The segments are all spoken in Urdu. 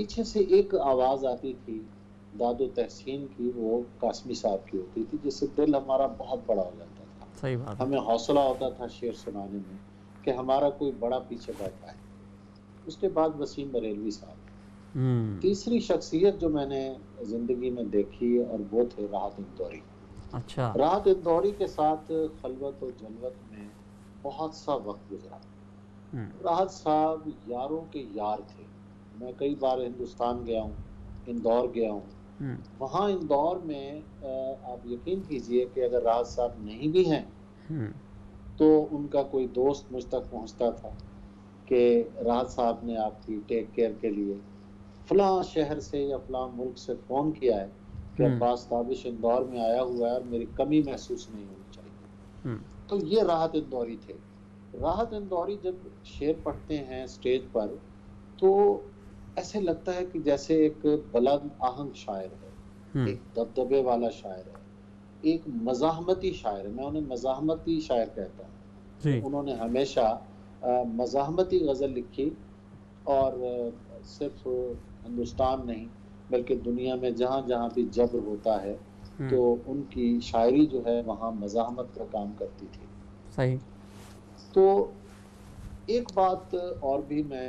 پیچھے سے ایک آواز آتی تھی داد و تحسین کی، وہ قاسمی صاحب کی ہوتی تھی، جس سے دل ہمارا بہت بڑا ہو جاتا تھا. صحیح بات ہے. ہمیں حوصلہ ہوتا تھا شعر سنانے میں کہ ہمارا کوئی بڑا پیچھے بیٹھا ہے. اس کے بعد وسیم بریلوی صاحب. تیسری شخصیت جو میں نے زندگی میں دیکھی اور وہ تھے راحت اندوری. اچھا. راحت اندوری کے ساتھ خلوت و جلوت میں بہت سا وقت گزرا. راحت صاحب یاروں کے یار تھے. میں کئی بار ہندوستان گیا ہوں، اندور گیا ہوں. وہاں اندور میں آپ یقین کیجئے کہ اگر راحت صاحب نہیں بھی ہیں تو ان کا کوئی دوست مجھ تک پہنچتا تھا کہ راحت صاحب نے آپ کی ٹیک کیئر کے لیے فلاں شہر سے یا فلاں ملک سے فون کیا ہے کہ عباس تابش اندور میں آیا ہوا ہے اور میری کمی محسوس نہیں ہونی چاہیے. تو یہ راحت اندوری تھے. راحت اندوری جب شعر پڑھتے ہیں اسٹیج پر تو ایسے لگتا ہے کہ جیسے ایک بلند آہنگ شاعر ہے، ایک دبدبے والا شاعر ہے، ایک مزاحمتی شاعر ہے. میں انہیں مزاحمتی شاعر کہتا ہوں. انہوں نے ہمیشہ مزاحمتی غزل لکھی اور صرف ہندوستان نہیں بلکہ دنیا میں جہاں جہاں بھی جبر ہوتا ہے تو ان کی شاعری جو ہے وہاں مزاحمت کا کام کرتی تھی. صحیح. تو ایک بات اور بھی میں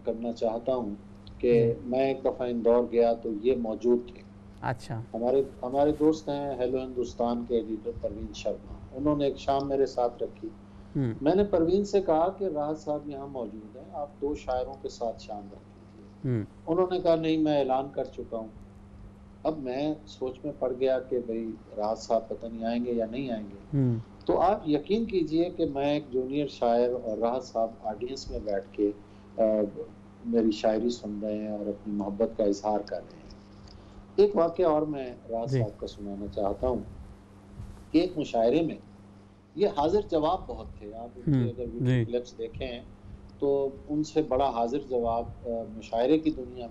کرنا چاہتا ہوں کہ میں ایک دفعہ اندور گیا تو یہ موجود تھے. اچھا. ہمارے دوست ہیں ہیلو ہندوستان کے ایڈیٹر پروین شرما. انہوں نے ایک شام میرے ساتھ رکھی. میں نے پروین سے کہا کہ راحت صاحب یہاں موجود ہیں، آپ 2 شاعروں کے ساتھ شام رکھ لیجیے. انہوں نے کہا نہیں، میں اعلان کر چکا ہوں. اب میں سوچ میں پڑ گیا کہ بھئی راحت صاحب پتہ نہیں آئیں گے یا نہیں آئیں گے. تو آپ یقین کیجئے کہ میں ایک جونیئر شاعر اور راحت صاحب آڈینس میں بیٹھ کے میری شاعری سن رہے ہیں اور اپنی محبت کا اظہار کر رہے ہیں. ایک واقعہ اور میں راحت صاحب کا سنانا چاہتا ہوں کہ ایک مشاعرے میں یہ حاضر جواب بہت تھے. آپ ان کے اگر ویڈیو کلپس دیکھیں تو ان سے بڑا حاضر جواب مشاعرے کی دنیا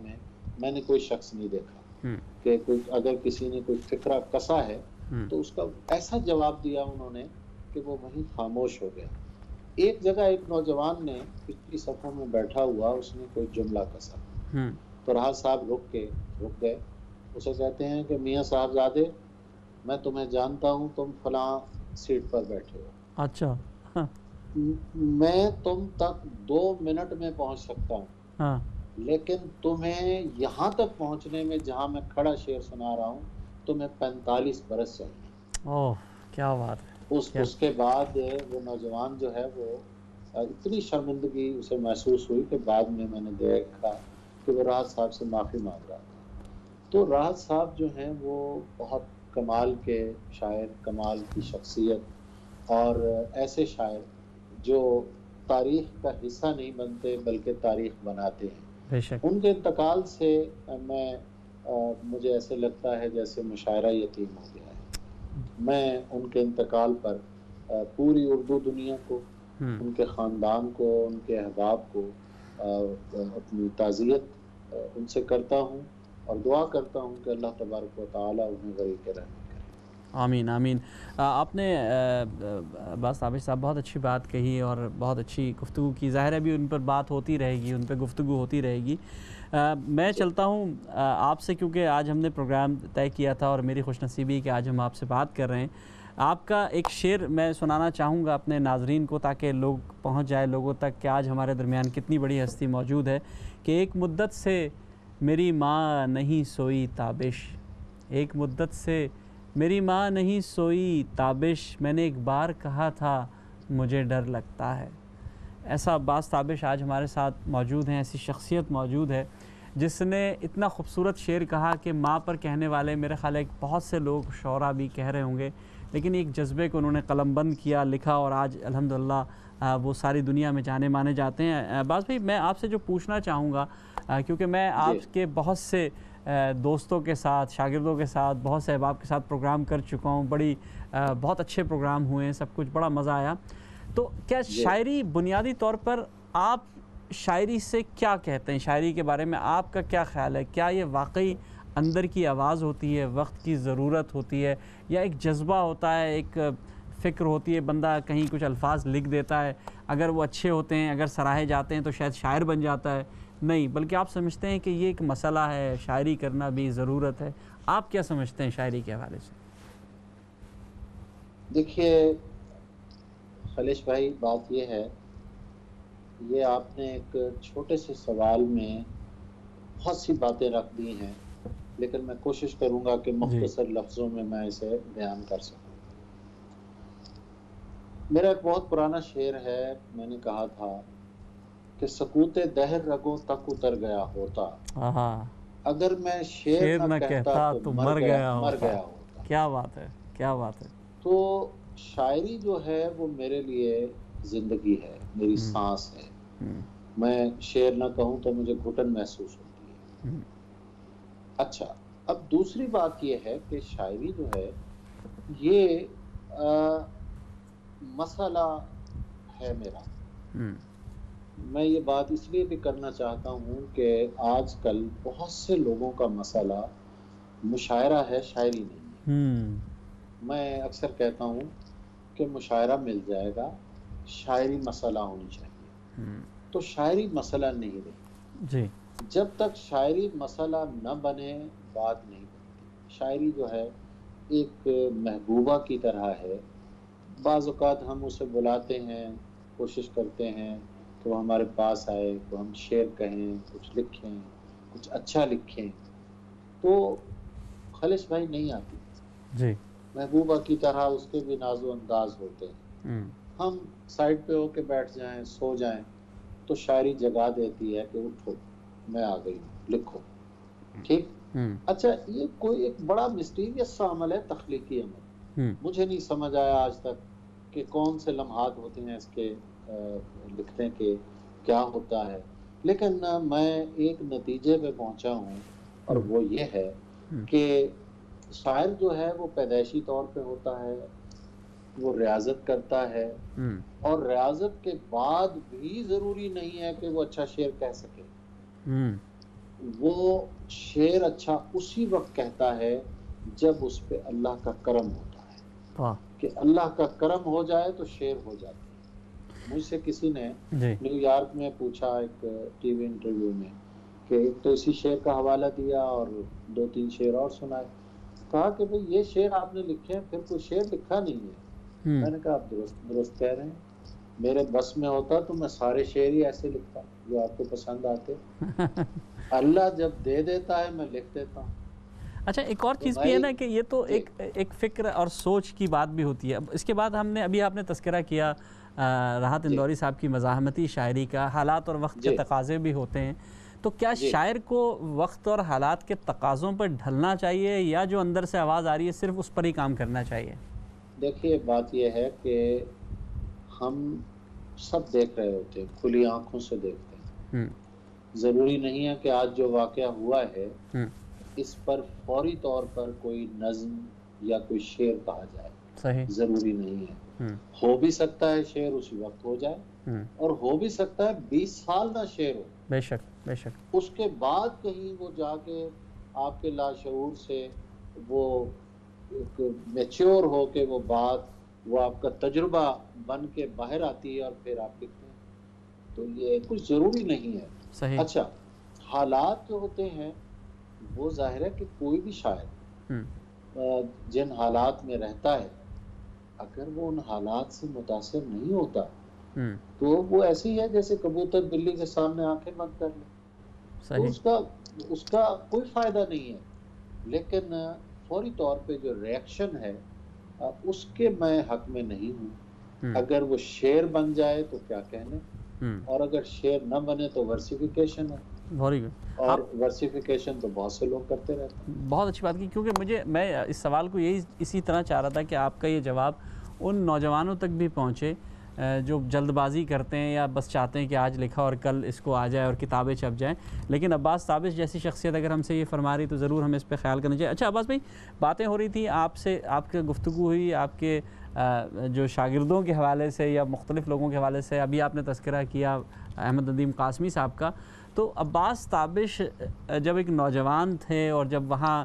میں نے کوئی شخص نہیں دیکھا کہ اگر کسی نے کوئی فقرہ کسا ہے تو اس کا ایسا جواب دیا انہوں نے کہ وہ وہیں خاموش ہو گیا. ایک جگہ ایک نوجوان نے پچھلی صفوں میں بیٹھا ہوا اس نے کوئی جملہ کسا تو راحت صاحب رک گئے. اسے کہتے ہیں کہ میاں صاحبزادے، میں تمہیں جانتا ہوں، تم فلاں سیٹ پر بیٹھے ہو. اچھا. میں تم تک 2 منٹ میں پہنچ سکتا ہوں لیکن تمہیں یہاں تک پہنچنے میں جہاں میں کھڑا شعر سنا رہا ہوں تمہیں 45 برس چاہیے. اوہ کیا بات ہے. اس کے بعد وہ نوجوان جو ہے وہ اتنی شرمندگی اسے محسوس ہوئی کہ بعد میں نے دیکھا کہ وہ راحت صاحب سے معافی مانگ رہا تھا. تو راحت صاحب جو ہیں وہ بہت کمال کے شاعر، کمال کی شخصیت اور ایسے شاعر جو تاریخ کا حصہ نہیں بنتے بلکہ تاریخ بناتے ہیں. بے شک. ان کے انتقال سے مجھے ایسے لگتا ہے جیسے مشاعرہ یتیم ہو گیا ہے. میں ان کے انتقال پر پوری اردو دنیا کو، ان کے خاندان کو، ان کے احباب کو اپنی تعزیت ان سے کرتا ہوں اور دعا کرتا ہوں کہ اللہ تبارک و تعالی انہیں غریق رحمت کرے. آمین آمین. آپ نے عباس تابش صاحب بہت اچھی بات کہی اور بہت اچھی گفتگو کی. ظاہر ہے بھی ان پر بات ہوتی رہے گی، ان پہ گفتگو ہوتی رہے گی. میں چلتا ہوں آپ سے، کیونکہ آج ہم نے پروگرام طے کیا تھا اور میری خوش نصیبی کہ آج ہم آپ سے بات کر رہے ہیں. آپ کا ایک شعر میں سنانا چاہوں گا اپنے ناظرین کو تاکہ لوگ پہنچ جائے لوگوں تک کہ آج ہمارے درمیان کتنی بڑی ہستی موجود ہے. کہ ایک مدت سے میری ماں نہیں سوئی تابش، ایک مدت سے میری ماں نہیں سوئی تابش، میں نے ایک بار کہا تھا مجھے ڈر لگتا ہے. ایسا عباس تابش آج ہمارے ساتھ موجود ہیں، ایسی شخصیت موجود ہے جس نے اتنا خوبصورت شعر کہا کہ ماں پر کہنے والے میرے خیال ہے بہت سے لوگ شعراء بھی کہہ رہے ہوں گے، لیکن ایک جذبے کو انہوں نے قلم بند کیا، لکھا اور آج الحمدللہ وہ ساری دنیا میں جانے مانے جاتے ہیں. عباس بھائی، میں آپ سے جو پوچھنا چاہوں گا، کیونکہ میں آپ کے بہت سے دوستوں کے ساتھ، شاگردوں کے ساتھ، بہت سے احباب کے ساتھ پروگرام کر چکا ہوں، بہت اچھے پروگرام ہوئے ہیں، سب کچھ بڑا مزہ آیا. تو کیا شاعری بنیادی طور پر آپ شاعری سے کیا کہتے ہیں؟ شاعری کے بارے میں آپ کا کیا خیال ہے؟ کیا یہ واقعی اندر کی آواز ہوتی ہے، وقت کی ضرورت ہوتی ہے، یا ایک جذبہ ہوتا ہے، ایک فکر ہوتی ہے، بندہ کہیں کچھ الفاظ لکھ دیتا ہے، اگر وہ اچھے ہوتے ہیں، اگر سراہے جاتے ہیں تو شاید شاعر بن جاتا ہے، نہیں، بلکہ آپ سمجھتے ہیں کہ یہ ایک مسئلہ ہے، شاعری کرنا بھی ضرورت ہے. آپ کیا سمجھتے ہیں شاعری کے حوالے سے؟ دیکھیے خلیش بھائی، بات یہ ہے، یہ آپ نے ایک چھوٹے سے سوال میں بہت سی باتیں رکھ دی ہیں، لیکن میں کوشش کروں گا کہ جی مختصر لفظوں میں اسے بیان کر سکوں. میرا ایک بہت پرانا شعر ہے، میں نے کہا تھا کہ سکوت دہر رگوں تک اتر گیا ہوتا، ہاں، اگر میں شعر نہ کہتا تو مر گیا ہوتا. کیا بات ہے، کیا بات ہے. تو شاعری جو ہے وہ میرے لیے زندگی ہے، میری سانس ہے. میں شعر نہ کہوں تو مجھے گھٹن محسوس ہوتی ہے. اچھا، اب دوسری بات یہ ہے کہ شاعری جو ہے یہ مسئلہ ہے میرا. میں یہ بات اس لیے بھی کرنا چاہتا ہوں کہ آج کل بہت سے لوگوں کا مسئلہ مشاعرہ ہے، شاعری نہیں ہے. میں اکثر کہتا ہوں کہ مشاعرہ مل جائے گا، شاعری مسئلہ ہونی چاہیے. تو شاعری مسئلہ نہیں رہی. جی، جب تک شاعری مسئلہ نہ بنے بات نہیں بنتی. شاعری جو ہے ایک محبوبہ کی طرح ہے. بعض اوقات ہم اسے بلاتے ہیں، کوشش کرتے ہیں کہ وہ ہمارے پاس آئے، تو ہم شعر کہیں، کچھ لکھیں، کچھ اچھا لکھیں، تو خالص بھائی نہیں آتی. جی، محبوبہ کی طرح اس کے بھی ناز و انداز ہوتے ہیں. ہم سائڈ پہ ہو کے بیٹھ جائیں، سو جائیں، تو شاعری جگا دیتی ہے کہ اٹھو، میں آ گئی ہوں، لکھو. ٹھیک. اچھا، یہ کوئی ایک بڑا مسٹیریس سا عمل ہے، تخلیقی عمل. مجھے نہیں سمجھ آیا آج تک کہ کون سے لمحات ہوتے ہیں اس کے لکھنے کے، کیا ہوتا ہے. لیکن میں ایک نتیجے پہ پہنچا ہوں، اور وہ یہ ہے کہ شاعر جو ہے وہ پیدائشی طور پہ ہوتا ہے، وہ ریاضت کرتا ہے، اور ریاضت کے بعد بھی ضروری نہیں ہے کہ وہ اچھا شعر کہہ سکے. وہ شعر اچھا اسی وقت کہتا ہے جب اس پہ اللہ کا کرم ہوتا ہے. کہ اللہ کا کرم ہو جائے تو شعر ہو جاتی ہے. مجھ سے کسی نے نیو یارک میں پوچھا ایک ٹی وی انٹرویو میں کہ ایک تو اسی شعر کا حوالہ دیا اور 2-3 شعر اور سنائے. کہا کہ بھئی یہ شعر آپ نے لکھے ہیں، پھر کوئی شعر لکھا نہیں ہے. میں نے کہا آپ درست کہہ رہے ہیں. میرے بس میں ہوتا تو میں سارے شعر ہی ایسے لکھتا جو آپ کو پسند آتے. اللہ جب دے دیتا ہے میں لکھ دیتا ہوں. اچھا، ایک اور چیز بھی ہے نا کہ یہ تو ایک فکر اور سوچ کی بات بھی ہوتی ہے. اس کے بعد ہم نے ابھی آپ نے تذکرہ کیا راحت اندوری صاحب کی مزاحمتی شاعری کا، حالات اور وقت کے تقاضے بھی ہوتے ہیں. تو کیا شاعر کو وقت اور حالات کے تقاضوں پر ڈھلنا چاہیے، یا جو اندر سے آواز آ رہی ہے صرف اس پر ہی کام کرنا چاہیے؟ دیکھیے بات یہ ہے کہ ہم سب دیکھ رہے ہوتے ہیں، کھلی آنکھوں سے دیکھتے ہیں. ضروری نہیں ہے کہ آج جو واقعہ ہوا ہے اس پر فوری طور پر کوئی نظم یا کوئی شعر کہا جائے. صحیح، ضروری نہیں ہے. ہو بھی سکتا ہے شعر اسی وقت ہو جائے، اور ہو بھی سکتا ہے 20 سال نہ شعر ہو. بے شک، بے شک. اس کے بعد کہیں وہ جا کے آپ کے لاشعور سے وہ ایک میچور ہو کے وہ بات، وہ آپ کا تجربہ بن کے باہر آتی ہے اور پھر آپ لکھتے ہیں. تو یہ کچھ ضروری نہیں ہے. صحیح. اچھا، حالات جو ہوتے ہیں وہ ظاہر ہے کہ کوئی بھی شاعر جن حالات میں رہتا ہے، اگر وہ ان حالات سے متاثر نہیں ہوتا تو وہ ایسے ہی ہے جیسے کبوتر بلی کے سامنے آنکھیں بند کر لے. تو اس کا کوئی فائدہ نہیں ہے. لیکن فوری طور پہ جو ریاکشن ہے اس کے میں حق میں نہیں ہوں. اگر وہ شعر بن جائے تو کیا کہنے، اور اگر شعر نہ بنے تو ورسیفیکیشن ہے. اور ورسیفیکیشن تو بہت سے لوگ کرتے رہتے ہیں. بہت اچھی بات کی، کیونکہ میں اس سوال کو اسی طرح چاہ رہا تھا کہ آپ کا یہ جواب ان نوجوانوں تک بھی پہنچے جو جلد بازی کرتے ہیں یا بس چاہتے ہیں کہ آج لکھا اور کل اس کو آ جائے اور کتابیں چھپ جائیں. لیکن عباس تابش جیسی شخصیت اگر ہم سے یہ فرما رہی تو ضرور ہمیں اس پہ خیال کرنا چاہیے. اچھا عباس بھائی، باتیں ہو رہی تھی آپ سے، آپ کے گفتگو ہوئی آپ کے جو شاگردوں کے حوالے سے یا مختلف لوگوں کے حوالے سے. ابھی آپ نے تذکرہ کیا احمد ندیم قاسمی صاحب کا. تو عباس تابش جب ایک نوجوان تھے اور جب وہاں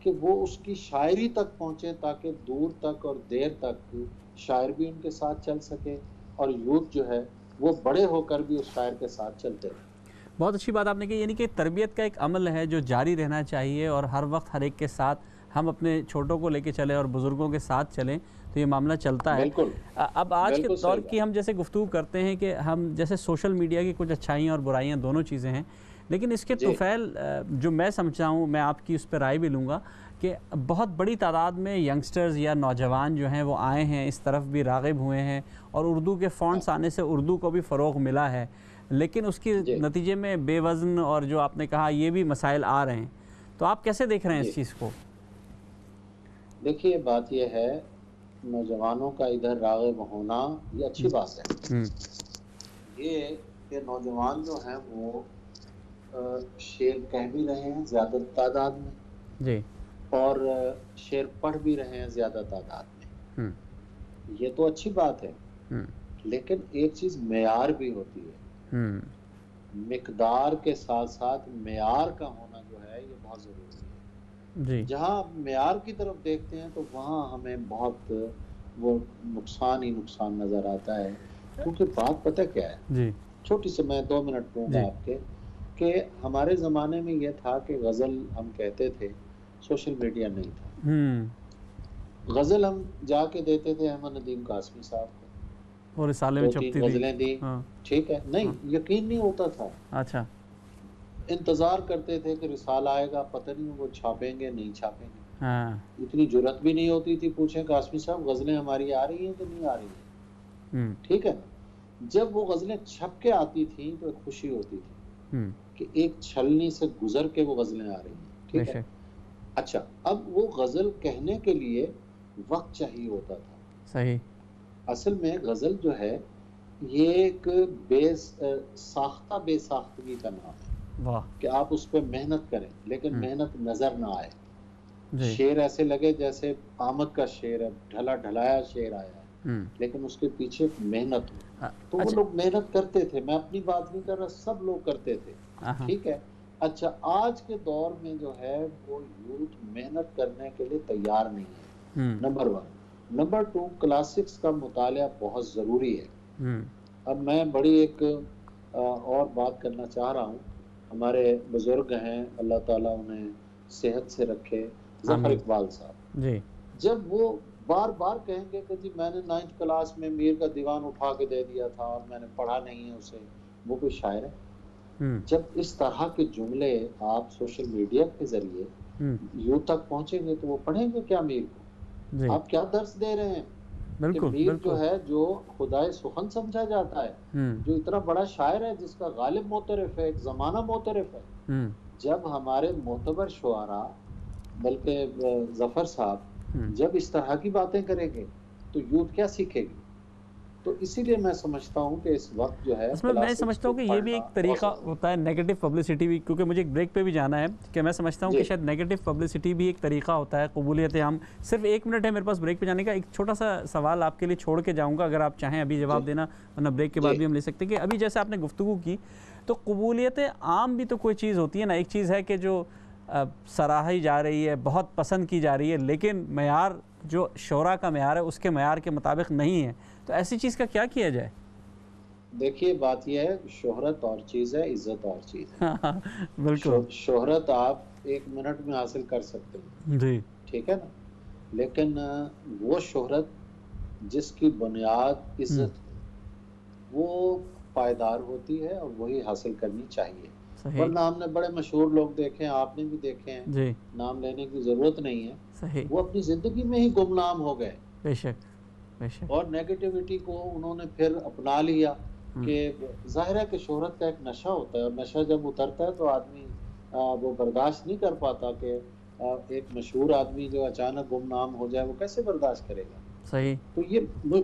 کہ وہ اس کی شاعری تک پہنچے تاکہ دور تک اور دیر تک شاعر بھی ان کے ساتھ چل سکے اور یوتھ جو ہے وہ بڑے ہو کر بھی اس شاعر کے ساتھ چلتے رہے۔ بہت اچھی بات آپ نے کہی، یعنی کہ تربیت کا ایک عمل ہے جو جاری رہنا چاہیے، اور ہر وقت ہر ایک کے ساتھ ہم اپنے چھوٹوں کو لے کے چلیں اور بزرگوں کے ساتھ چلیں تو یہ معاملہ چلتا ہے۔ بالکل اب آج کے بالکل دور صحیح کی ہم جیسے گفتگو کرتے ہیں کہ ہم جیسے سوشل میڈیا کی کچھ اچھائیاں اور برائیاں دونوں چیزیں ہیں، لیکن اس کے جی طفیل جو میں سمجھتا ہوں، میں آپ کی اس پہ رائے بھی لوں گا کہ بہت بڑی تعداد میں ینگسٹرز یا نوجوان جو ہیں وہ آئے ہیں، اس طرف بھی راغب ہوئے ہیں، اور اردو کے فونٹس آنے سے اردو کو بھی فروغ ملا ہے، لیکن اس کی جی نتیجے میں بے وزن اور جو آپ نے کہا یہ بھی مسائل آ رہے ہیں، تو آپ کیسے دیکھ رہے ہیں جی اس چیز کو؟ دیکھیے بات یہ ہے، نوجوانوں کا ادھر راغب ہونا یہ اچھی بات ہے۔ ہوں یہ کہ نوجوان جو ہیں وہ شعر کہہ بھی رہے ہیں زیادہ تعداد میں، جی اور شعر پڑھ بھی رہے ہیں زیادہ تعداد میں، ہوں یہ تو اچھی بات ہے، ہوں لیکن ایک چیز معیار بھی ہوتی ہے۔ ہوں مقدار کے ساتھ ساتھ معیار کا ہونا جو ہے یہ بہت ضروری ہے۔ جی جہاں آپ معیار کی طرف دیکھتے ہیں تو وہاں ہمیں بہت وہ نقصان ہی نقصان نظر آتا ہے، کیونکہ بات پتہ کیا ہے، جی چھوٹی سے میں 2 منٹ دوں جی گا آپ کے، کہ ہمارے زمانے میں یہ تھا کہ غزل ہم کہتے تھے، سوشل میڈیا نہیں تھا، ہوں غزل ہم جا کے دیتے تھے احمد ندیم قاسمی صاحب کو، اور رسالے میں 2-3 چھپتی تھی۔ غزلیں دی، ہاں ٹھیک ہے، نہیں ہاں یقین نہیں ہوتا تھا، اچھا انتظار کرتے تھے کہ رسالہ آئے گا، پتہ نہیں وہ چھاپیں گے نہیں چھاپیں گے، ہاں اتنی جرت بھی نہیں ہوتی تھی پوچھیں قاسمی صاحب غزلیں ہماری آ رہی ہیں کہ نہیں آ رہی ہیں، ہوں ٹھیک ہے نا؟ جب وہ غزلیں چھپ کے آتی تھیں تو ایک خوشی ہوتی تھی ہوں کہ ایک چھلنی سے گزر کے وہ غزلیں آ رہی ہیں، بے ٹھیک ہے۔ شک اچھا، اب وہ غزل کہنے کے لیے وقت چاہیے ہوتا تھا۔ صحیح اصل میں غزل جو ہے یہ ایک بے ساختہ بے ساختگی کا نام ہے واہ کہ آپ اس پہ محنت کریں لیکن ہوں محنت نظر نہ آئے، جی شعر ایسے لگے جیسے آمد کا شعر ہے، ڈھلا ڈھلایا شعر آیا ہے، ہوں لیکن اس کے پیچھے محنت ہو۔ تو وہ اچھا لوگ محنت کرتے تھے، میں اپنی بات نہیں کر رہا، سب لوگ کرتے تھے، ہاں ٹھیک ہے۔ اچھا، آج کے دور میں جو ہے وہ یوتھ محنت کرنے کے لیے تیار نہیں ہے، ہوں نمبر 1۔ نمبر 2، کلاسکس کا مطالعہ بہت ضروری ہے۔ ہوں اب میں بڑی ایک اور بات کرنا چاہ رہا ہوں، ہمارے بزرگ ہیں اللہ تعالیٰ انہیں صحت سے رکھے، ظفر آمین اقبال صاحب، جی جب وہ بار بار کہیں گے کہ جی میں نے 9th کلاس میں میر کا دیوان اٹھا کے دے دیا تھا اور میں نے پڑھا نہیں ہے اسے، وہ کوئی شاعر ہے؟ ہوں جب اس طرح کے جملے آپ سوشل میڈیا کے ذریعے ہوں یوتھ تک پہنچیں گے تو وہ پڑھیں گے کیا میر کو؟ جی آپ کیا درس دے رہے ہیں کہ بالکل میر جو بالکل ہے جو خدائے سخن سمجھا جاتا ہے، ہوں جو اتنا بڑا شاعر ہے جس کا غالب معترف ہے، ایک زمانہ معترف ہے، ہوں جب ہمارے معتبر شعراء بلکہ ظفر صاحب ہوں جب اس طرح کی باتیں کریں گے تو یوتھ کیا سیکھے گی؟ تو اسی لیے میں سمجھتا ہوں کہ اس وقت جو ہے اس میں کلاسکس سمجھتا کو ہوں کہ یہ بھی پڑھنا ایک بہت طریقہ ضروری ہوتا ہے نیگیٹو پبلسٹی بھی، کیونکہ مجھے ایک بریک پہ بھی جانا ہے، کہ میں سمجھتا ہوں کہ جی شاید نیگیٹو پبلسٹی بھی ایک طریقہ ہوتا ہے قبولیت عام۔ صرف 1 منٹ ہے میرے پاس بریک پہ جانے کا، ایک چھوٹا سا سوال آپ کے لیے چھوڑ کے جاؤں گا، اگر آپ چاہیں ابھی جی جواب دینا، ورنہ بریک کے بعد جی بھی ہم لے سکتے ہیں، کہ ابھی جیسے آپ نے گفتگو کی تو قبولیت عام بھی تو کوئی چیز ہوتی ہے نا، ایک چیز ہے کہ جو سراہی جا رہی ہے، بہت پسند کی جا رہی ہے، لیکن معیار جو شعراء کا معیار ہے اس کے معیار کے مطابق نہیں ہے، تو ایسی چیز کا کیا کیا جائے؟ دیکھیے بات یہ ہے، شہرت اور چیز ہے، عزت اور چیز ہے۔ بالکل شہرت آپ 1 منٹ میں حاصل کر سکتے ہیں، جی ٹھیک ہے نا، لیکن وہ شہرت جس کی بنیاد عزت ہو وہ پائیدار ہوتی ہے اور وہی حاصل کرنی چاہیے، صحیح ورنہ ہم نے بڑے مشہور لوگ دیکھے ہیں، آپ نے بھی دیکھے ہیں، جی نام لینے کی ضرورت نہیں ہے، صحیح وہ اپنی زندگی میں ہی گمنام ہو گئے بے شک بے شک اور نیگیٹیوٹی کو انہوں نے پھر اپنا لیا کہ ظاہر ہے کہ شہرت کا ایک نشہ ہوتا ہے، اور نشہ جب اترتا ہے تو آدمی وہ برداشت نہیں کر پاتا کہ ایک مشہور آدمی جو اچانک گمنام ہو جائے وہ کیسے برداشت کرے گا؟ صحیح تو یہ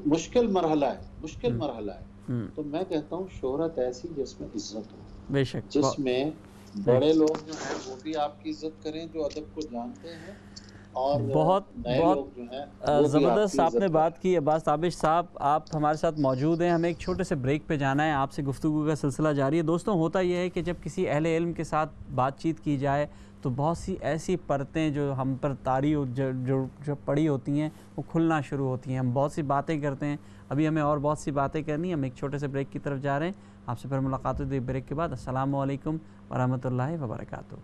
مشکل مرحلہ ہے، مشکل مرحلہ ہے۔ ہوں تو میں کہتا ہوں شہرت ایسی جس میں عزت ہو، بے شک جس میں بڑے لوگ جو ہیں وہ بھی آپ کی عزت کریں جو ادب کو جانتے ہیں، اور بہت نئے بہت لوگ جو ہیں وہ بھی زبردست کی آپ نے عزت بات کی عباس تابش صاحب، آپ ہمارے ساتھ موجود ہیں، ہمیں ایک چھوٹے سے بریک پہ جانا ہے، آپ سے گفتگو کا سلسلہ جاری ہے۔ دوستوں ہوتا یہ ہے کہ جب کسی اہل علم کے ساتھ بات چیت کی جائے تو بہت سی ایسی پرتیں جو ہم پر طاری جو پڑی ہوتی ہیں وہ کھلنا شروع ہوتی ہیں، ہم بہت سی باتیں کرتے ہیں، ابھی ہمیں اور بہت سی باتیں کرنی ہیں، ہم ایک چھوٹے سے بریک کی طرف جا رہے ہیں، آپ سے پھر ملاقات ہوتی ہے بریک کے بعد۔ السلام علیکم ورحمۃ اللہ وبرکاتہ۔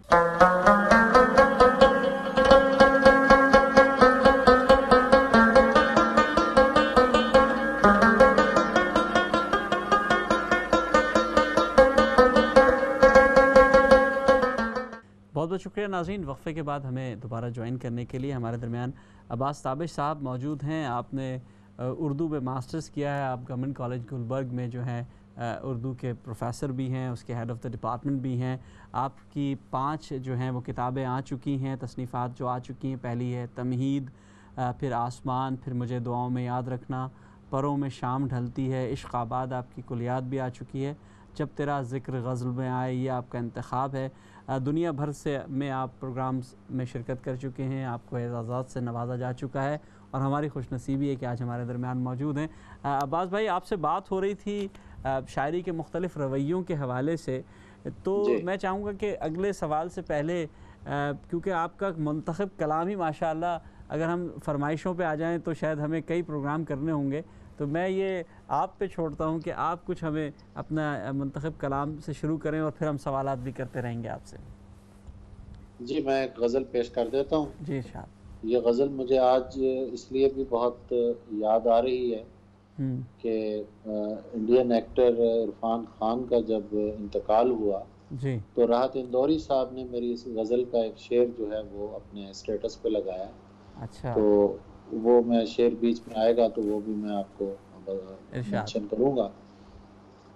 بہت بہت شکریہ ناظرین، وقفے کے بعد ہمیں دوبارہ جوائن کرنے کے لیے۔ ہمارے درمیان عباس تابش صاحب موجود ہیں، آپ نے اردو میں ماسٹرز کیا ہے، آپ گورنمنٹ کالج گلبرگ میں جو ہیں اردو کے پروفیسر بھی ہیں، اس کے ہیڈ آف دا ڈپارٹمنٹ بھی ہیں۔ آپ کی 5 جو ہیں وہ کتابیں آ چکی ہیں، تصنیفات جو آ چکی ہیں، پہلی ہے تمہید، پھر آسمان، پھر مجھے دعاؤں میں یاد رکھنا، پروں میں شام ڈھلتی ہے، عشق آباد آپ کی کلیات بھی آ چکی ہے، جب تیرا ذکر غزل میں آئے یہ آپ کا انتخاب ہے۔ دنیا بھر سے میں آپ پروگرامز میں شرکت کر چکے ہیں، آپ کو اعزازات سے نوازا جا چکا ہے، اور ہماری خوش نصیبی ہے کہ آج ہمارے درمیان موجود ہیں۔ عباس بھائی، آپ سے بات ہو رہی تھی شاعری کے مختلف رویوں کے حوالے سے، تو میں چاہوں گا کہ اگلے سوال سے پہلے، کیونکہ آپ کا منتخب کلام ہی ماشاءاللہ، اگر ہم فرمائشوں پہ آ جائیں تو شاید ہمیں کئی پروگرام کرنے ہوں گے، تو میں یہ آپ پہ چھوڑتا ہوں کہ آپ کچھ ہمیں اپنا منتخب کلام سے شروع کریں، اور پھر ہم سوالات بھی کرتے رہیں گے آپ سے۔ جی، میں ایک غزل پیش کر دیتا ہوں۔ جی ارشاد۔ یہ غزل مجھے آج اس لیے بھی بہت یاد آ رہی ہے کہ انڈین ایکٹر عرفان خان کا جب انتقال ہوا جی تو راحت اندوری صاحب نے میری اس غزل کا ایک شعر جو ہے وہ اپنے اسٹیٹس پہ لگایا، اچھا، تو وہ میں شعر بیچ میں آئے گا تو وہ بھی میں آپ کو ارشاد۔ مینشن کروں گا،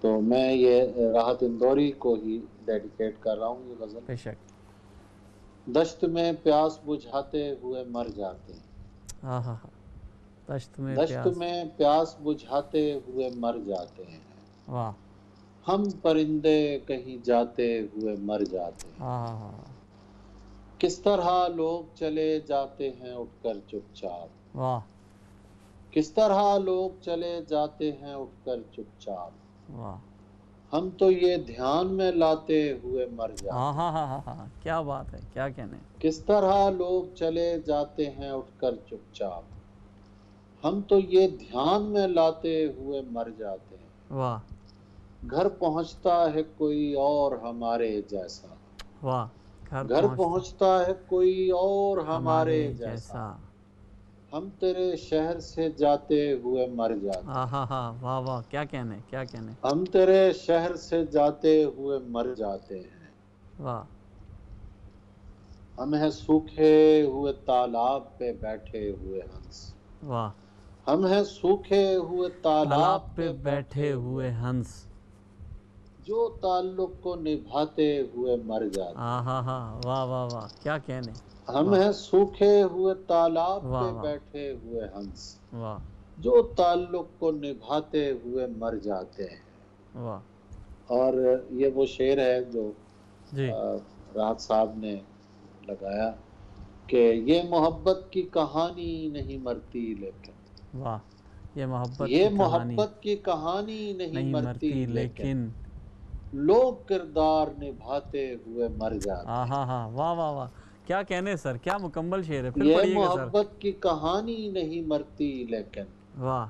تو میں یہ راحت اندوری کو ہی ڈیڈیکیٹ کر رہا ہوں یہ غزل۔ بے شک۔ دشت میں پیاس بجھاتے ہوئے مر جاتے ہیں، ہاں ہاں ہاں، دشت میں دشت پیاس، میں پیاس بجھاتے ہوئے مر جاتے ہیں، واہ، ہم پرندے کہیں جاتے ہوئے مر جاتے ہیں، ہاں ہاں ہاں، کس طرح لوگ چلے جاتے ہیں اٹھ کر چپ چاپ، واہ کس طرح لوگ چلے جاتے ہیں اٹھ کر چپ چاپ، واہ، ہم تو یہ دھیان میں لاتے ہوئے مر ہاں جاتے ہاں ہیں، ہاں ہاں ہاں، کیا بات ہے، کیا کہنے۔ کس طرح لوگ چلے جاتے ہیں اٹھ کر چپ چاپ، ہم تو یہ دھیان میں لاتے ہوئے مر جاتے ہیں، واہ گھر پہنچتا ہے کوئی اور ہمارے جیسا، واہ، گھر پہنچتا ہے کوئی اور ہمارے ہمارے جیسا، جیسا، ہم تیرے شہر سے جاتے ہوئے مر جاتے ہاں ہیں، ہاں ہاں، واہ واہ، کیا کہنے، کیا کہنے، ہم تیرے شہر سے جاتے ہوئے مر جاتے ہیں، واہ، ہم ہیں سوکھے ہوئے تالاب پہ بیٹھے ہوئے ہنس، واہ، ہم ہیں سوکھے ہوئے تالاب پہ بیٹھے ہوئے ہنس، جو تعلق کو نبھاتے ہوئے مر جاتے ہاں ہیں، ہاں ہاں، واہ واہ واہ، کیا کہنے، ہم واہ ہیں سوکھے ہوئے تالاب واہ پہ واہ بیٹھے ہوئے ہنس، واہ جو تعلق کو نبھاتے ہوئے مر جاتے ہیں۔ واہ، اور یہ وہ شعر ہے جو جی راحت صاحب نے لگایا کہ یہ محبت کی کہانی نہیں مرتی لیکن، واہ، یہ محبت یہ کی کہانی محبت کی کہانی نہیں نہیں مرتی مرتی لیکن، لیکن، لوگ کردار نبھاتے ہوئے مر جاتے ہاں ہیں، ہاں ہاں، واہ واہ واہ، کیا کہنے سر، کیا مکمل شعر ہے، پھر یہ پڑھیے گا سر۔ محبت کی کہانی نہیں مرتی لیکن، واہ،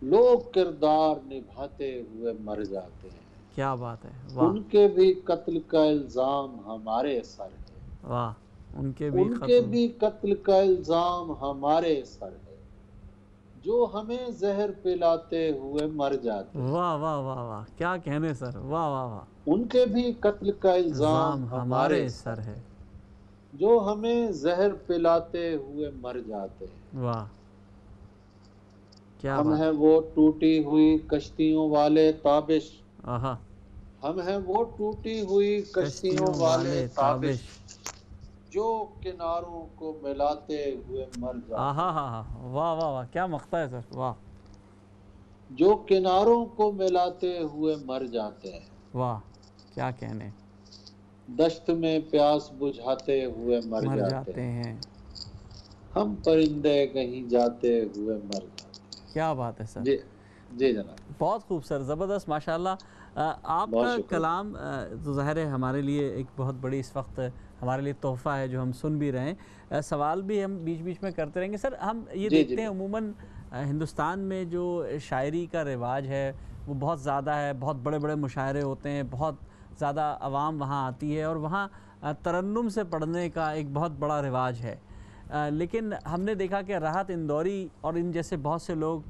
لوگ کردار نبھاتے ہوئے مر جاتے ہیں، کیا بات ہے، واہ ان کے بھی قتل کا الزام ہمارے سر ہے، واہ، ان کے بھی قتل کا الزام ہمارے سر ہے، جو ہمیں زہر پلاتے ہوئے مر جاتے ہیں، واہ واہ واہ واہ، کیا کہنے سر، واہ واہ واہ، ان کے بھی قتل کا الزام الزام ہمارے سر ہے، جو ہمیں زہر پلاتے ہوئے مر جاتے ہیں، واہ، کیا ہم بات، ہیں وہ ٹوٹی ہوئی کشتیوں والے تابش، آہا، ہم ہیں وہ ٹوٹی ہوئی کشتیوں والے تابش، جو کناروں کو ملاتے ہوئے مر جاتے آہا ہیں، ہاں ہاں، واہ واہ واہ، کیا مقطع ہے سر، واہ جو کناروں کو ملاتے ہوئے مر جاتے ہیں، واہ، کیا کہنے، دشت میں پیاس بجھاتے ہوئے مر مر جاتے جاتے ہیں، ہیں، ہم پرندے کہیں جاتے ہوئے مر جاتے. کیا بات ہے سر. جی جی جناب. بہت خوب سر، زبردست، ماشاءاللہ. آپ بہت کا شکریہ. کلام تو ظاہر ہے ہمارے لیے ایک بہت بڑی اس وقت ہمارے لیے تحفہ ہے جو ہم سن بھی رہے ہیں. سوال بھی ہم بیچ بیچ میں کرتے رہیں گے. سر ہم یہ جی دیکھتے ہیں عموماً ہندوستان میں جو شاعری کا رواج ہے وہ بہت زیادہ ہے، بہت بڑے بڑے مشاعرے ہوتے ہیں، بہت زیادہ عوام وہاں آتی ہے اور وہاں ترنم سے پڑھنے کا ایک بہت بڑا رواج ہے. لیکن ہم نے دیکھا کہ راحت اندوری اور ان جیسے بہت سے لوگ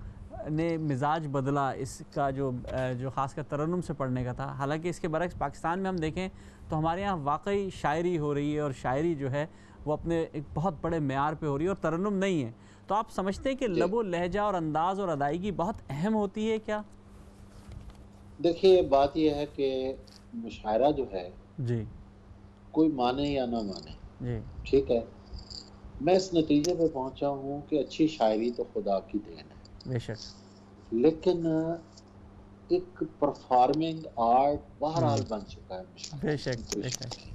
نے مزاج بدلا اس کا جو خاص کر ترنم سے پڑھنے کا تھا. حالانکہ اس کے برعکس پاکستان میں ہم دیکھیں تو ہمارے یہاں واقعی شاعری ہو رہی ہے اور شاعری جو ہے وہ اپنے ایک بہت بڑے معیار پہ ہو رہی ہے اور ترنم نہیں ہے. تو آپ سمجھتے ہیں کہ جی لب و لہجہ اور انداز اور ادائیگی بہت اہم ہوتی ہے کیا؟ دیکھیے بات یہ ہے کہ مشاعرہ جو ہے جی کوئی مانے یا نہ مانے، جی ٹھیک ہے، میں اس نتیجے پہ پہنچا ہوں کہ اچھی شاعری تو خدا کی دین ہے، بے شک. لیکن ایک پرفارمنگ آرٹ بہرحال بن چکا ہے مشاعرہ، بے اس میں شک کوئی بے شک شک. نہیں.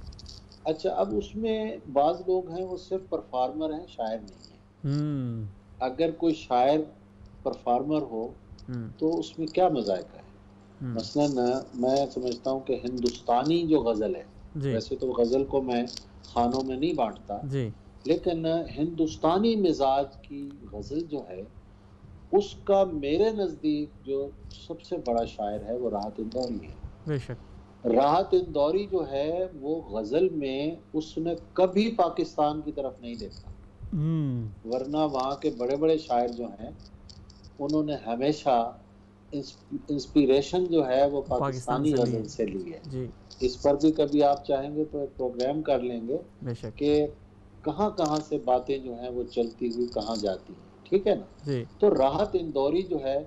اچھا، اب اس میں بعض لوگ ہیں وہ صرف پرفارمر ہیں، شاعر نہیں ہیں. اگر کوئی شاعر پرفارمر ہو تو اس میں کیا مذائقہ ہے؟ مثلا میں سمجھتا ہوں کہ ہندوستانی جو غزل ہے، جی ویسے تو غزل کو میں خانوں میں نہیں بانٹتا، جی لیکن ہندوستانی مزاج کی غزل جو ہے اس کا میرے نزدیک جو سب سے بڑا شاعر ہے وہ راحت اندوری ہے. بے شک. راحت اندوری جو ہے وہ غزل میں اس نے کبھی پاکستان کی طرف نہیں دیکھا، ورنہ وہاں کے بڑے بڑے شاعر جو ہیں انہوں نے ہمیشہ انسپیریشن جو ہے وہ پاکستان پاکستانی سے لی ہے. غزل سے لی ہے. جی اس پر بھی کبھی آپ چاہیں گے تو ایک پروگرام کر لیں گے بے شک. کہ کہاں کہاں سے باتیں جو ہیں وہ چلتی ہوئی کہاں جاتی ہیں، ٹھیک ہے نا. جی تو راحت اندوری جو ہے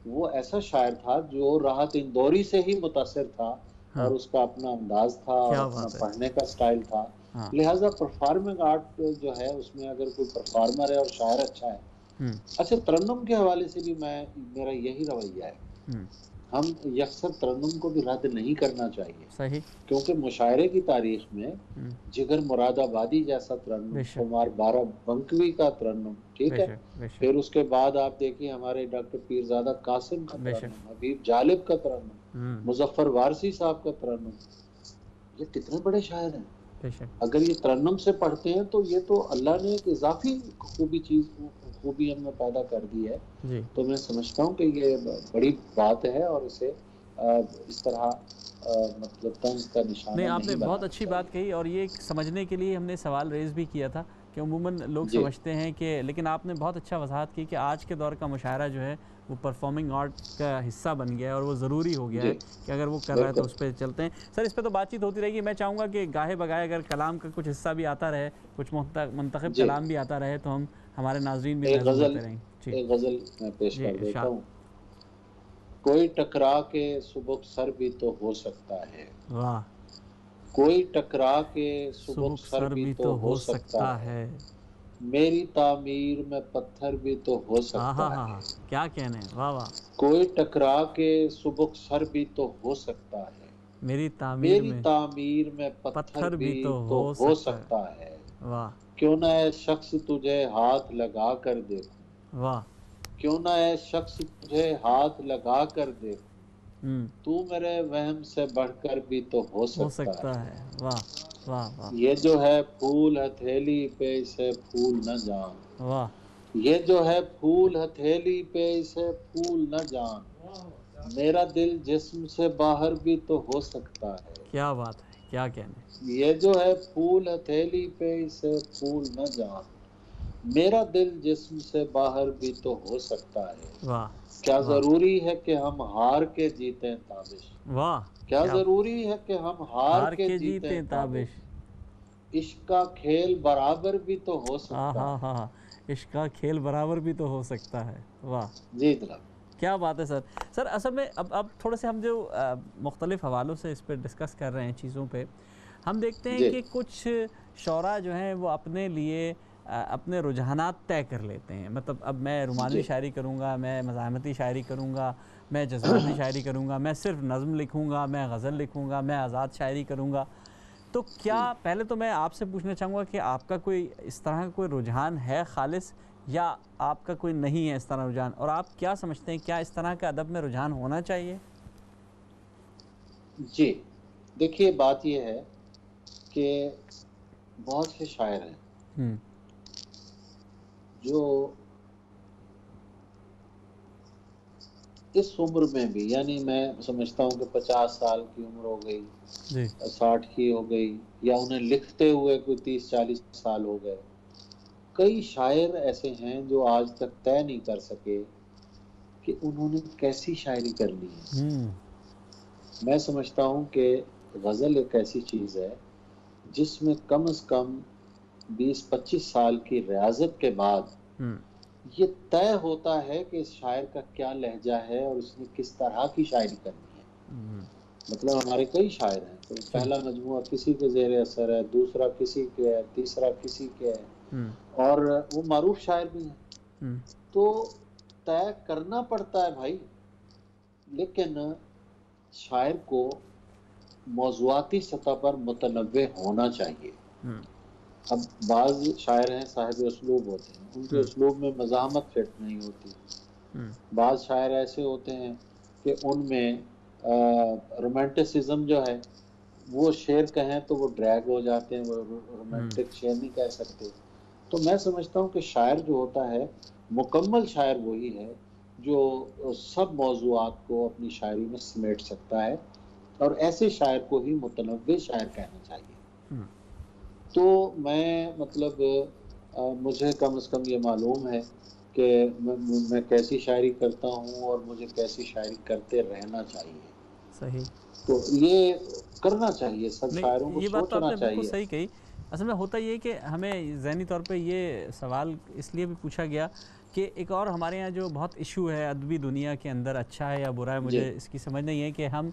وہ ایسا شاعر تھا جو راحت اندوری سے ہی متاثر تھا، ہاں اور اس کا اپنا انداز تھا اور کیا اپنا بات ہے. پڑھنے کا سٹائل تھا. ہاں لہٰذا پرفارمنگ آرٹ جو ہے اس میں اگر کوئی پرفارمر ہے اور شاعر اچھا ہے. ہوں اچھا، ترنم کے حوالے سے بھی میرا یہی رویہ ہے. ہم یکسر ترنم کو بھی رد نہیں کرنا چاہیے، صحیح. کیونکہ مشاعرے کی تاریخ میں ہوں جگر مراد آبادی جیسا بے ترنم، شک کمار بارہ بنکوی کا ترنم، ٹھیک بے ہے، شک بے پھر شک اس کے بعد آپ دیکھیے ہمارے ڈاکٹر پیرزادہ قاسم کا بے شک. ترنم، حبیب جالب کا ترنم، مظفر وارثی صاحب کا ترنم. یہ کتنے بڑے شاعر ہیں. بے شک. اگر یہ ترنم سے پڑھتے ہیں تو یہ تو اللہ نے ایک اضافی خوبی ہم نے پیدا کر دی ہے. جی تو میں سمجھتا ہوں کہ یہ بڑی بات ہے اور اسے اس طرح مطلب طنز کا نہیں، نشانہ آپ نے نہیں بہت بنانا اچھی بات چاہیے. کہی اور یہ سمجھنے کے لیے ہم نے سوال ریز بھی کیا تھا کہ عموماً لوگ جی سمجھتے ہیں کہ، لیکن آپ نے بہت اچھا وضاحت کی کہ آج کے دور کا مشاعرہ جو ہے وہ پرفارمنگ آرٹ کا حصہ بن گیا ہے اور وہ ضروری ہو گیا ہے جی کہ اگر وہ کر رہا ہے تو بالکل. اس پہ چلتے ہیں. سر اس پہ تو بات چیت ہوتی رہے گی. میں چاہوں گا کہ گاہے بگائے اگر کلام کا کچھ حصہ بھی آتا رہے، کچھ منتخب جی کلام بھی آتا رہے تو ہم ہمارے ناظرین بھی ایک محظوظ غزل ہوتے رہیں. جی ایک غزل میں پیش جی کر دیتا ارشاد. ہوں. کوئی ٹکرا کے سبک سر بھی تو ہو سکتا ہے، واہ. کوئی ٹکرا کے سبک سبک سر بھی تو ہو سکتا ہے، میری تعمیر میں پتھر بھی تو ہو ہاں سکتا ہاں ہاں ہاں ہے. کیا کہنے ہیں. واہ واہ. کوئی ٹکرا کے سبک سر بھی تو ہو سکتا ہے، میری تعمیر میری میں تعمیر میں پتھر بھی تو ہو سکتا ہے. واہ کیوں نہ اے شخص تجھے ہاتھ لگا کر دیکھوں، واہ. کیوں نہ اے شخص تجھے ہاتھ لگا کر دیکھوں، ہوں تو میرے وہم سے بڑھ کر بھی تو ہو سکتا ہے. واہ واہ واہ یہ جو ہے پھول ہتھیلی پہ اسے پھول نہ جان، واہ. یہ جو ہے پھول ہتھیلی پہ اسے پھول نہ جان، میرا دل جسم سے باہر بھی تو ہو سکتا ہے. کیا بات ہے. کیا کہنے. یہ جو ہے پھول ہتھیلی پہ اسے پھول نہ جان، میرا دل جسم سے باہر بھی تو ہو سکتا ہے. واہ کیا واہ ضروری ہے کہ ہم ہار کے جیتیں تابش، واہ. کیا ضروری ہے کہ ہم ہار کے جیتیں جیتے تابش، تابش. عشق کا کھیل برابر بھی تو ہو ہاں سکتا ہاں ہے. ہاں. عشق کا کھیل برابر بھی تو ہو سکتا ہے. واہ. جی جناب. کیا بات ہے سر. سر اصل میں اب تھوڑے سے ہم جو مختلف حوالوں سے اس پہ ڈسکس کر رہے ہیں چیزوں پہ، ہم دیکھتے ہیں جی کہ کچھ شعراء جو ہیں وہ اپنے لیے اپنے رجحانات طے کر لیتے ہیں. مطلب اب میں رومانوی جی شاعری کروں گا، میں مزاحمتی شاعری کروں گا، میں جذباتی شاعری کروں گا، میں صرف نظم لکھوں گا، میں غزل لکھوں گا، میں آزاد شاعری کروں گا. تو کیا پہلے تو میں آپ سے پوچھنا چاہوں گا کہ آپ کا کوئی اس طرح کا کوئی رجحان ہے خالص، یا آپ کا کوئی نہیں ہے اس طرح رجحان، اور آپ کیا سمجھتے ہیں کیا اس طرح کا ادب میں رجحان ہونا چاہیے؟ جی دیکھیے، بات یہ ہے کہ بہت سے شاعر ہیں جو اس عمر میں بھی، یعنی میں سمجھتا ہوں کہ 50 سال کی عمر ہو گئی، جی 60 کی ہو گئی، یا انہیں لکھتے ہوئے کوئی 30-40 سال ہو گئے، کئی شاعر ایسے ہیں جو آج تک طے نہیں کر سکے کہ انہوں نے کیسی شاعری کرنی ہے۔ میں سمجھتا ہوں کہ غزل ایک ایسی چیز ہے جس میں کم از کم 20-25 سال کی ریاضت کے بعد یہ طے ہوتا ہے کہ اس شاعر کا کیا لہجہ ہے اور اس نے کس طرح کی شاعری کرنی ہے۔ مطلب ہمارے کئی شاعر ہیں، تو پہلا مجموعہ کسی کے زیر اثر ہے، دوسرا کسی کے ہے، تیسرا کسی کے ہے، اور وہ معروف شاعر بھی ہیں، تو طے کرنا پڑتا ہے بھائی۔ لیکن شاعر کو موضوعاتی سطح پر متنوع ہونا چاہیے۔ اب بعض شاعر ہیں صاحب اسلوب ہوتے ہیں، ان کے اسلوب میں مزاحمت فٹ نہیں ہوتی۔ بعض شاعر ایسے ہوتے ہیں کہ ان میں رومانٹسزم جو ہے، وہ شعر کہیں تو وہ ڈریگ ہو جاتے ہیں، وہ رومانٹک شعر نہیں کہہ سکتے۔ تو میں سمجھتا ہوں کہ شاعر جو ہوتا ہے، مکمل شاعر وہی ہے جو سب موضوعات کو اپنی شاعری میں سمیٹ سکتا ہے، اور ایسے شاعر کو ہی متنوع شاعر کہنا چاہیے۔ تو میں مطلب مجھے کم از کم یہ معلوم ہے کہ میں کیسی شاعری کرتا ہوں اور مجھے کیسی شاعری کرتے رہنا چاہیے۔ صحیح، تو یہ کرنا چاہیے، سب شاعروں نہیں کو یہ بات تو آپ سوچنا نے بالکل چاہیے۔ صحیح کہی۔ اصل میں ہوتا یہ کہ ہمیں ذہنی طور پہ یہ سوال اس لیے بھی پوچھا گیا کہ ایک اور ہمارے یہاں جو بہت ایشو ہے ادبی دنیا کے اندر، اچھا ہے یا برا ہے مجھے اس کی سمجھ نہیں ہے، کہ ہم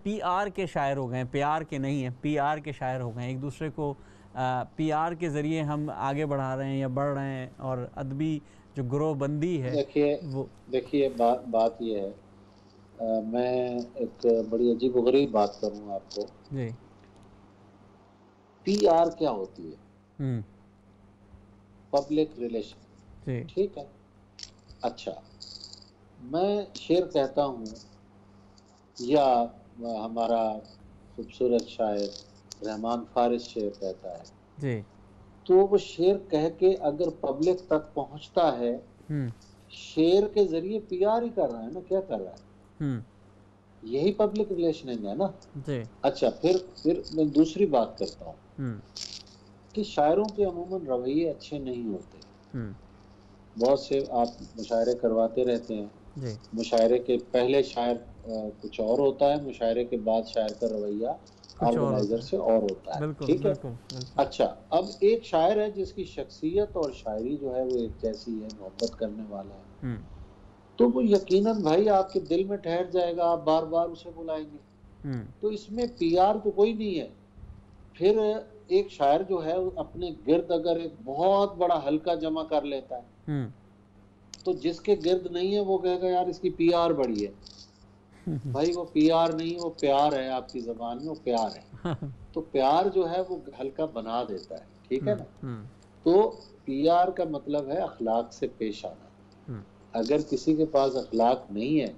پی آر کے شاعر ہو گئے ہیں، پیار کے نہیں ہیں، پی آر کے شاعر ہو گئے ہیں، ایک دوسرے کو پی آر کے ذریعے ہم آگے بڑھا رہے ہیں یا بڑھ رہے ہیں، اور ادبی جو گروہ بندی ہے وہ دیکھیے بات یہ ہے، میں ایک بڑی عجیب و غریب بات کروں آپ کو۔ جی پی آر کیا ہوتی ہے؟ پبلک ریلیشن، جی ٹھیک ہے۔ اچھا، میں شعر کہتا ہوں یا ہمارا خوبصورت شاعر رحمان فارس شعر کہتا ہے، جی تو وہ شعر کہہ کے اگر پبلک تک پہنچتا ہے، شعر کے ذریعے پی آر ہی کر رہا ہے نا، کیا کر رہا ہے؟ یہی پبلک ریلیشننگ ہے نا۔ جی اچھا، پھر میں دوسری بات کرتا ہوں کہ شاعروں کے عموماً رویے اچھے نہیں ہوتے۔ بہت سے آپ مشاعرے کرواتے رہتے ہیں، جی مشاعرے کے پہلے شاعر کچھ اور ہوتا ہے، مشاعرے کے بعد شاعر کا رویہ کچھ اور ہوتا آرگنائزر سے اور ہوتا ہے، ہے، بالکل ٹھیک ہے۔ بالکل بالکل۔ اچھا، اب ایک شاعر ہے جس کی شخصیت اور شاعری جو ہے وہ ایک جیسی ہے، محبت کرنے والا ہے، تو وہ یقیناً بھائی آپ کے دل میں ٹھہر جائے گا، آپ بار بار اسے بلائیں گے۔ تو اس میں پی آر تو کوئی نہیں ہے۔ پھر ایک شاعر جو ہے اپنے گرد اگر ایک بہت بڑا حلقہ جمع کر لیتا ہے، تو جس کے گرد نہیں ہے وہ کہے گا یار اس کی پی آر بڑی ہے۔ بھائی وہ پی آر نہیں، وہ پیار ہے، آپ کی زبان میں وہ پیار ہے۔ تو پیار جو ہے وہ حلقہ بنا دیتا ہے، ٹھیک ہے نا۔ تو پی آر کا مطلب ہے اخلاق سے پیش آنا۔ اگر کسی کے پاس اخلاق نہیں ہے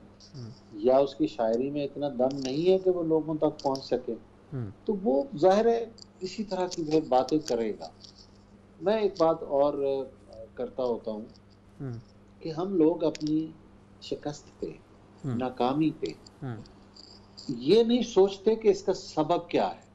یا اس کی شاعری میں اتنا دم نہیں ہے کہ وہ لوگوں تک پہنچ سکے، تو وہ ظاہر ہے اسی طرح کی باتیں کرے گا۔ میں ایک بات اور کرتا ہوتا ہوں کہ ہم لوگ اپنی شکست پہ، ناکامی پہ یہ نہیں سوچتے کہ اس کا سبب کیا ہے،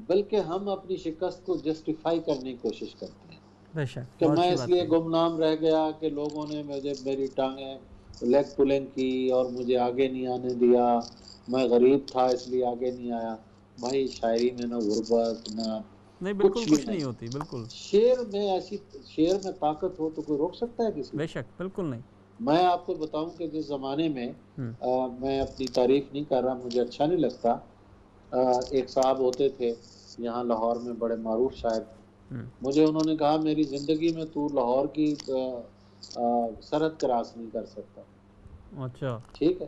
بلکہ ہم اپنی شکست کو جسٹیفائی کرنے کی کوشش کرتے ہیں بے شک، کہ بہت میں اچھی اس بات لیے کہی۔ گمنام رہ گیا کہ لوگوں نے میری ٹانگیں لیگ پولنگ کی اور مجھے آگے نہیں آنے دیا، میں غریب تھا اس لیے آگے نہیں آیا۔ بھائی شاعری میں نہ غربت نہ نہیں بالکل کچھ بھی کچھ نہیں ہوتی، بالکل شعر میں طاقت ہو تو کوئی روک سکتا ہے کسی بے کو؟ شک، بالکل نہیں۔ میں آپ کو بتاؤں کہ جس زمانے میں میں اپنی تعریف نہیں کر رہا، مجھے اچھا نہیں لگتا، ایک صاحب ہوتے تھے یہاں لاہور میں، بڑے معروف شاعر تھے، مجھے انہوں نے کہا میری زندگی میں تو لاہور کی سرحد کراس نہیں کر سکتا، اچھا، ٹھیک ہے۔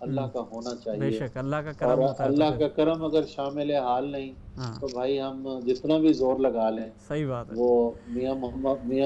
اللہ کا ہونا بے چاہیے، شک اللہ کا اور کرم ہوتا ہے تو اللہ پھر کا کرم اگر شامل حال نہیں ہاں تو بھائی ہم جتنا بھی زور لگا لیں، صحیح بات ہے. وہ میاں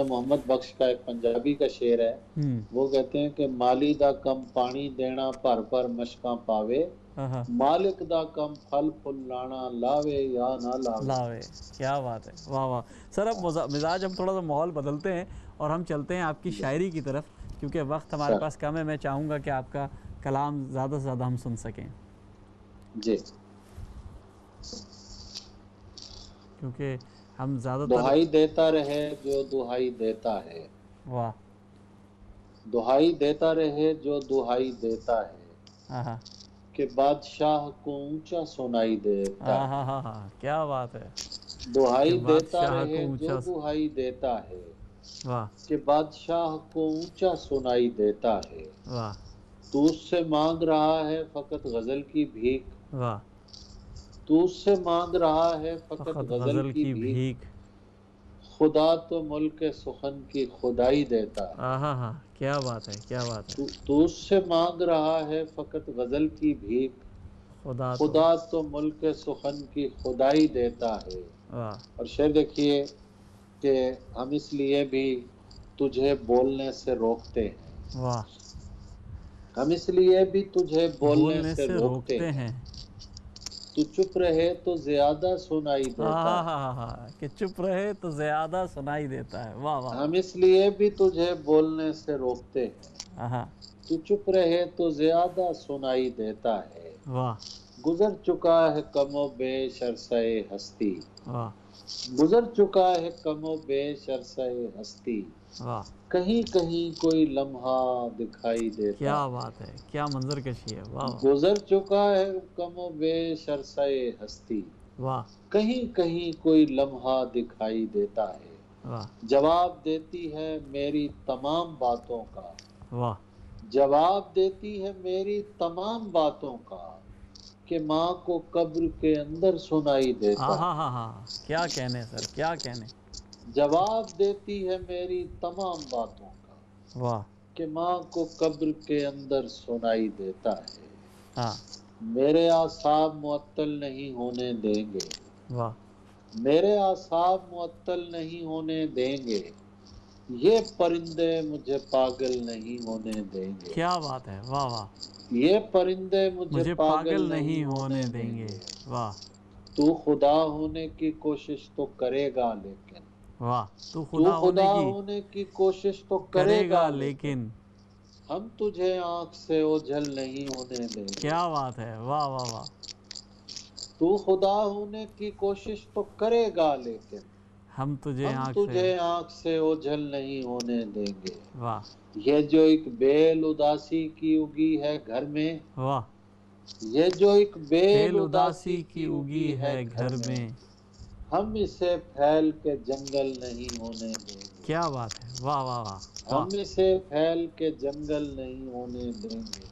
محمد بخش کا ایک پنجابی کا شعر ہے، ہوں وہ کہتے ہیں کہ مالی دا کم پانی دینا بھر بھر مشکاں پاوے، ہاں ہاں مالک دا کم پھل پھل لانا لاوے یا نہ لاوے۔ لاوے. کیا بات ہے، واہ واہ. سر اب مزاج ہم تھوڑا سا ماحول بدلتے ہیں اور ہم چلتے ہیں آپ کی شاعری کی طرف، کیونکہ وقت ہمارے سر پاس کم ہے. میں چاہوں گا کہ آپ کا کلام زیادہ سے زیادہ ہم سن سکیں، جی، کیونکہ ہم زیادہ تر دہائی دیتا رہے جو دہائی دیتا ہے، واہ دہائی دیتا رہے جو دہائی دیتا ہے، ہاں ہاں کہ بادشاہ کو اونچا سنائی دیتا ہاں ہے، ہاں ہاں ہاں کیا بات ہے کہ دہائی دیتا بادشاہ کو رہے جو اونچا دہائی دیتا ہے، واہ کہ بادشاہ کو اونچا سنائی دیتا ہے، واہ تو اس سے مانگ رہا ہے فقط غزل کی بھیک، واہ تو اس سے مانگ رہا ہے فقط فقط غزل غزل کی کی بھیک، بھیک. خدا تو ملک سخن کی خدائی دیتا ہے، ہاں ہاں کیا بات ہے، کیا بات ہے. تو اس سے مانگ رہا ہے فقط غزل کی بھیک، خدا تو ملک سخن کی خدائی دیتا ہے۔ واہ اور شعر دیکھیے کہ ہم اس لیے بھی تجھے بولنے سے روکتے ہیں، واہ ہم اس لیے بھی تجھے بولنے سے روکتے روکتے ہیں، ہیں. تو چپ رہے تو زیادہ سنائی دیتا ہاں ہے، ہاں ہاں ہاں کہ چپ رہے تو زیادہ سنائی دیتا ہے. واہ واہ ہم اس لیے بھی تجھے بولنے سے روکتے ہیں، واہ ہاں تو چپ رہے تو زیادہ سنائی دیتا ہے، واہ گزر چکا ہے کم و بیش عرصہ ہستی، واہ گزر چکا ہے کم و بیش عرصہ ہستی، واہ کہیں کہیں کوئی لمحہ دکھائی دیتا کیا ہے، بات ہے، کیا منظر کشی ہے. واہ واہ گزر چکا ہے کم و بیش عرصہ ہستی، واہ کہیں کہیں کوئی لمحہ دکھائی دیتا ہے، واہ جواب دیتی ہے میری تمام باتوں کا، واہ جواب دیتی ہے میری تمام باتوں کا، کہ ماں کو قبر کے اندر سنائی ہاں دیتا ہاں ہے، ہاں ہاں کیا کہنے سر، کیا کہنے. جواب دیتی ہے میری تمام باتوں کا، واہ کہ ماں کو قبر کے اندر سنائی دیتا ہے، ہاں میرے اعصاب معطل نہیں ہونے دیں گے، واہ میرے اعصاب معطل نہیں ہونے دیں گے، یہ پرندے مجھے پاگل نہیں ہونے دیں گے، کیا بات ہے. واہ واہ یہ پرندے مجھے مجھے پاگل پاگل نہیں ہونے ہونے دیں دیں گے. گے، واہ تو خدا ہونے کی کوشش تو کرے گا لیکن، واہ تو ہونے خدا کی ہونے کی کوشش تو کرے کرے گا گا لیکن، لیکن. ہم تجھے آنکھ سے اوجھل نہیں ہونے دیں گے، کیا بات ہے. واہ واہ واہ تو خدا ہونے کی کوشش تو کرے گا لیکن، ہم تجھے ہم آنکھ سے. تجھے آنکھ سے اوجھل نہیں ہونے دیں گے، واہ یہ جو ایک بیل اداسی کی اگی ہے گھر میں، واہ یہ جو ایک بیل بیل اداسی کی اگی اگی ہے گھر میں، ہم اسے پھیل کے جنگل نہیں ہونے دیں گے، کیا بات ہے. واہ واہ واہ واہ ہم اسے پھیل کے جنگل نہیں ہونے دیں گے،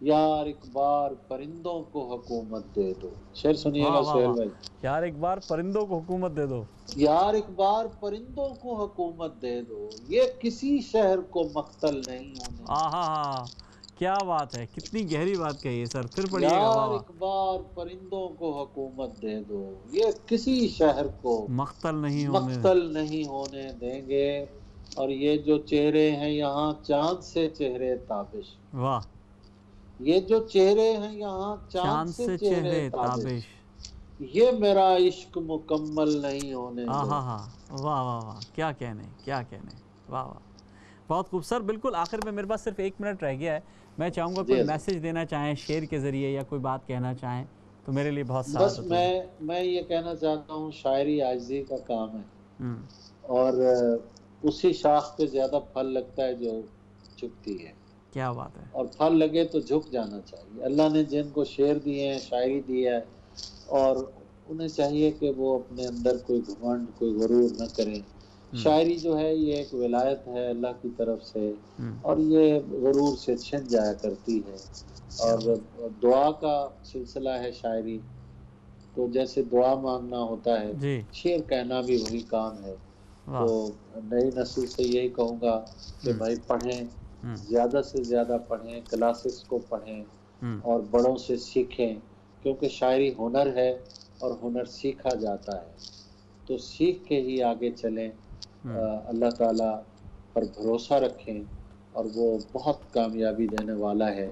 یار ایک بار پرندوں کو حکومت دے دو۔ شعر سنیے واہ گا واہ سہیل واہ بھائی، یار ایک بار پرندوں کو حکومت دے دو. یار ایک بار پرندوں کو حکومت دے دو، یہ کسی شہر کو مقتل نہیں ہونے ہاں دیں ہاں گے، ہاں کیا بات ہے، کتنی گہری بات کہی ہے سر. پھر پڑھیے گا. واہ یار واہ ایک بار پرندوں کو حکومت دے دو، یہ کسی شہر کو مقتل نہیں ہونے. مقتل نہیں ہونے دیں گے، اور یہ جو چہرے ہیں یہاں چاند سے چہرے تابش، واہ یہ جو چہرے ہیں یہاں چاند سے چہرے تابش، یہ میرا عشق مکمل نہیں ہونے ہاں دیں ہاں گے۔ ہاں واہ واہ واہ کیا کہنے، کیا کہنے. واہ واہ بہت خوب سر. بالکل آخر میں میرے پاس صرف 1 منٹ رہ گیا ہے. میں چاہوں گا کوئی جی میسج دینا چاہیں شعر کے ذریعے یا کوئی بات کہنا چاہیں تو میرے لیے بہت بس سعادت ہوگی. میں یہ کہنا چاہتا ہوں، شاعری عاجزی کا کام ہے، ہوں اور اسی شاخ پہ زیادہ پھل لگتا ہے جو جھکتی ہے، کیا بات ہے. اور پھل لگے تو جھک جانا چاہیے۔ اللہ نے جن کو شعر دیے ہیں، شاعری دی ہے، اور انہیں چاہیے کہ وہ اپنے اندر کوئی گھمنڈ، کوئی غرور نہ کریں۔ شاعری جو ہے یہ ایک ولایت ہے اللہ کی طرف سے، اور یہ غرور سے چھن جایا کرتی ہے، کیا اور بات. دعا کا سلسلہ ہے شاعری، تو جیسے دعا مانگنا ہوتا ہے، جی شعر کہنا بھی وہی کام ہے۔ تو واہ نئی نسل سے یہی کہوں گا کہ بھائی پڑھیں، زیادہ سے زیادہ پڑھیں، کلاسز کو پڑھیں، اور بڑوں سے سیکھیں، کیونکہ شاعری ہنر ہے اور ہنر سیکھا جاتا ہے، تو سیکھ کے ہی آگے چلیں، اللہ تعالیٰ پر بھروسہ رکھیں اور وہ بہت کامیابی دینے والا ہے،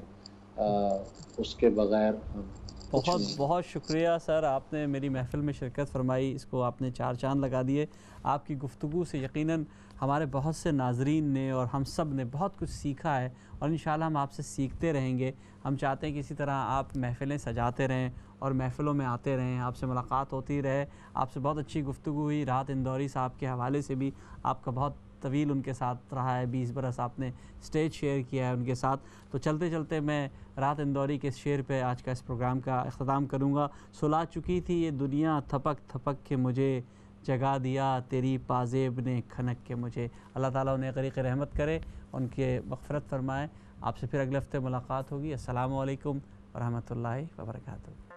اس کے بغیر ہم کچھ بہت نہیں۔ بہت شکریہ سر، آپ نے میری محفل میں شرکت فرمائی، اس کو آپ نے 4 چاند لگا دیے۔ آپ کی گفتگو سے یقیناً ہمارے بہت سے ناظرین نے اور ہم سب نے بہت کچھ سیکھا ہے، اور انشاءاللہ ہم آپ سے سیکھتے رہیں گے۔ ہم چاہتے ہیں کہ اسی طرح آپ محفلیں سجاتے رہیں اور محفلوں میں آتے رہیں، آپ سے ملاقات ہوتی رہے۔ آپ سے بہت اچھی گفتگو ہوئی، راحت اندوری صاحب کے حوالے سے بھی آپ کا بہت طویل ان کے ساتھ رہا ہے، 20 برس آپ نے اسٹیج شیئر کیا ہے ان کے ساتھ۔ تو چلتے چلتے میں راحت اندوری کے اس شعر پہ آج کا اس پروگرام کا اختتام کروں گا۔ سلا چکی تھی یہ دنیا تھپک تھپک کے مجھے، جگا دیا تیری پازیب نے کھنک کے مجھے۔ اللہ تعالیٰ انہیں غریق رحمت کرے، ان کے مغفرت فرمائے۔ آپ سے پھر اگلے ہفتے ملاقات ہوگی۔ السلام علیکم ورحمۃ اللہ وبرکاتہ۔